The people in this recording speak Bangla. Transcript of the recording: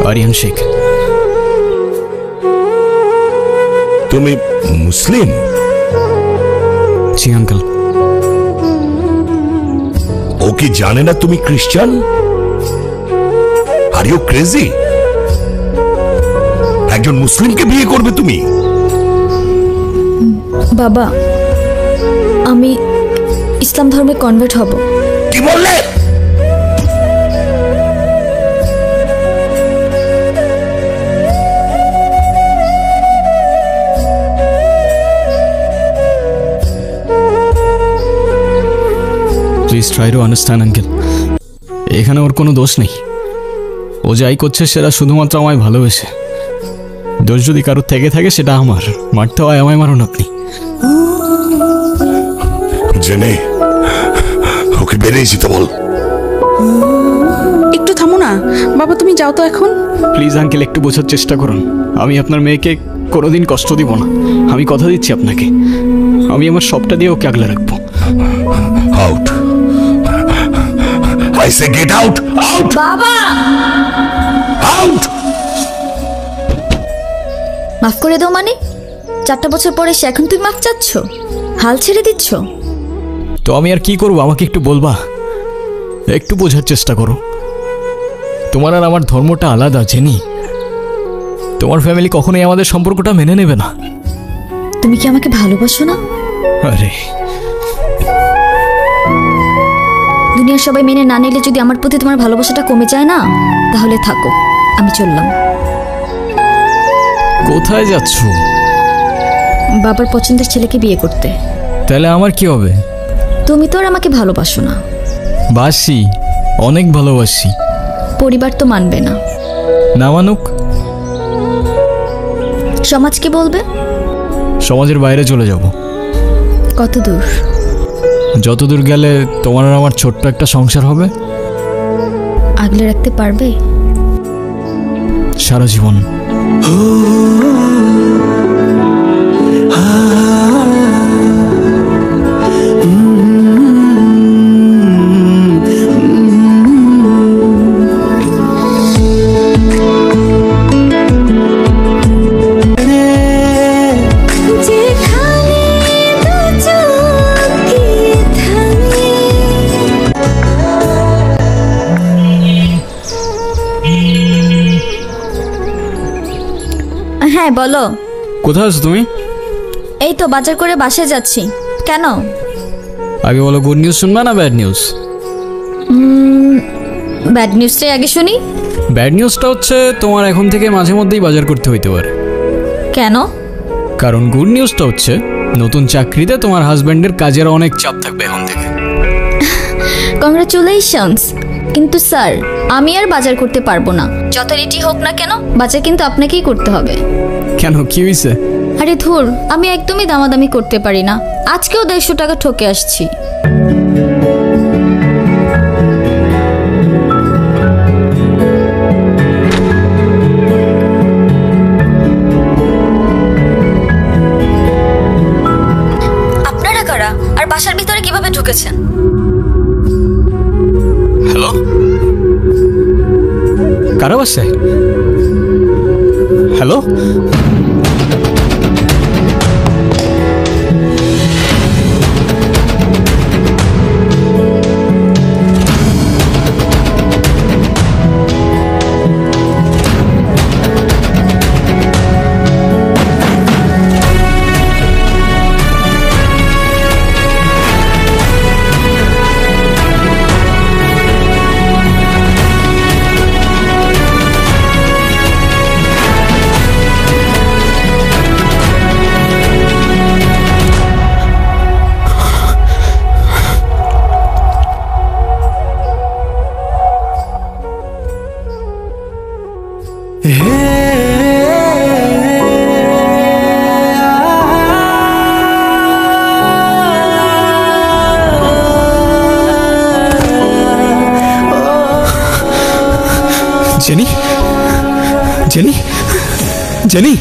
আরিয়ান শেখ। তুমি মুসলিম? জি আঙ্কেল। ও কি জানে না তুমি খ্রিস্টান? Are you crazy? একজন মুসলিমকে বিয়ে করবে তুমি? বাবা, আমি ইসলাম ধর্মে কনভার্ট হব। কি বললে? Please try to understand uncle. এখানে ওর কোনো দোষ নেই। ও যাই করছে সেটা শুধুমাত্র আমায় ভালোবেসে। দোষ যদি কারোর থেকে থাকে সেটা আমার। মারতে হয় আমায়, মারুন আপনি। জেনে ওকে বেরিয়ে যেতে বল। একটু থামো না বাবা, তুমি যাও তো এখন। প্লিজ আঙ্কেল, একটু বোঝার চেষ্টা করুন। আমি আপনার মেয়েকে কোনোদিন কষ্ট দিব না। আমি কথা দিচ্ছি আপনাকে, আমি আমার সবটা দিয়ে ওকে আগলে রাখবো। Out, I say get out. Out বাবা! আউট! মাফ করে দাও মানে? 4টা বছর পরে সে এখন তুমি মাফ চাচ্ছ? হাল ছেড়ে দিচ্ছ? তো আমি আর কি করবো, আমাকে একটু বলবা? একটু বোঝার চেষ্টা করো। তোমার আর আমার ধর্মটা আলাদা জেনি। তোমার ফ্যামিলি কখনোই আমাদের সম্পর্কটা মেনে নেবে না। তুমি কি আমাকে ভালোবাসো না? আরে দুনিয়ার সবাই মেনে না নিলে যদি আমার প্রতি তোমার ভালোবাসাটা কমে যায় না, তাহলে থাকো, আমি চললাম। কোথায় যাচ্ছ? বাবার পছন্দের ছেলেকে বিয়ে করতে। তাহলে আমার কি হবে? তুমি তো আর আমাকে ভালোবাসো না। বাসি, অনেক ভালোবাসি। পরিবার তো মানবে না। না মানুক? সমাজ কি বলবে? সমাজের বাইরে চলে যাব। কত দূর? যতদূর গেলে তোমার আর আমার ছোট্ট একটা সংসার হবে। আগলে রাখতে পারবে? সারা জীবন। হ্যাঁ বলো। কোথায় আছো তুমি? এই তো বাজার করে বাসায় যাচ্ছি। কেন? আগে বলো, গুড নিউজ শুনবা না ব্যাড নিউজ? ব্যাড নিউজটাই আগে শুনি। ব্যাড নিউজটা হচ্ছে তোমার এখন থেকে মাঝে মধ্যেই বাজার করতে হইতে পারে। কেন? কারণ গুড নিউজটা হচ্ছে নতুন চাকরিতে তোমার হাজবেন্ডের কাজের অনেক চাপ থাকবে এখন থেকে। কংগ্রাচুলেশনস। কিন্তু স্যার, আমি আর বাজার করতে পারবো না। যত রেটি হোক না কেন, বাজার কিন্তু আপনাকেই করতে হবে। কেন, কি হয়েছে? আরে ধুর, আমি একদমই দামাদামি করতে পারি না। আজকেও 150 টাকা ঠকে আসছি। আপনারা কারা আর বাসার ভিতরে কিভাবে ঢুকেছেন? হ্যালো, কারা বাসায়? Hello, jenny, jenny, jenny.